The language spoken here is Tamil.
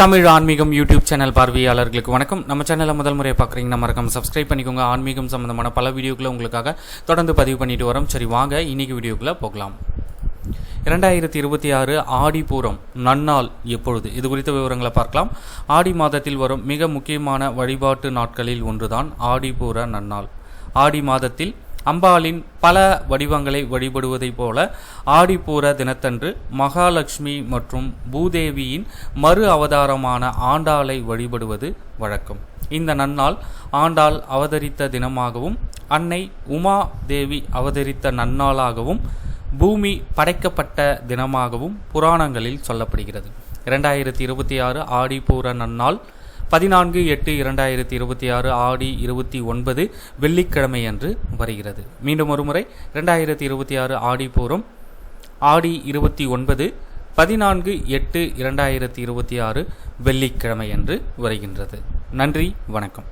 தமிழ் ஆன்மீகம் யூடியூப் சேனல் பார்வையாளர்களுக்கு வணக்கம். நம்ம சேனலை முதல் முறையை பார்க்குறீங்கன்னா மறக்காம சப்ஸ்கிரைப் பண்ணிக்கோங்க. ஆன்மீகம் சம்பந்தமான பல வீடியோக்களை உங்களுக்காக தொடர்ந்து பதிவு பண்ணிட்டு வரோம். சரி, வாங்க இன்னைக்கு வீடியோக்குள்ள போகலாம். 2026 ஆடி பூரம் நன்னாள் எப்பொழுது? இது குறித்த விவரங்களை பார்க்கலாம். ஆடி மாதத்தில் வரும் மிக முக்கியமான வழிபாட்டு நாட்களில் ஒன்றுதான் ஆடிப்பூர நன்னாள். ஆடி மாதத்தில் அம்பாளின் பல வடிவங்களை வழிபடுவதைப் போல ஆடிப்பூர தினத்தன்று மகாலட்சுமி மற்றும் பூதேவியின் மறு அவதாரமான ஆண்டாளை வழிபடுவது வழக்கம். இந்த நன்னாள் ஆண்டாள் அவதரித்த தினமாகவும் அன்னை உமா தேவி அவதரித்த நன்னாளாகவும் பூமி படைக்கப்பட்ட தினமாகவும் புராணங்களில் சொல்லப்படுகிறது. 2026 ஆடிப்பூர நன்னாள் 14/8/2026 ஆடி 29 வெள்ளிக்கிழமை அன்று வருகிறது. மீண்டும் ஒருமுறை 2026 ஆடிப்பூரம் ஆடி 29 14/8/2026 வெள்ளிக்கிழமை அன்று வருகின்றது. நன்றி, வணக்கம்.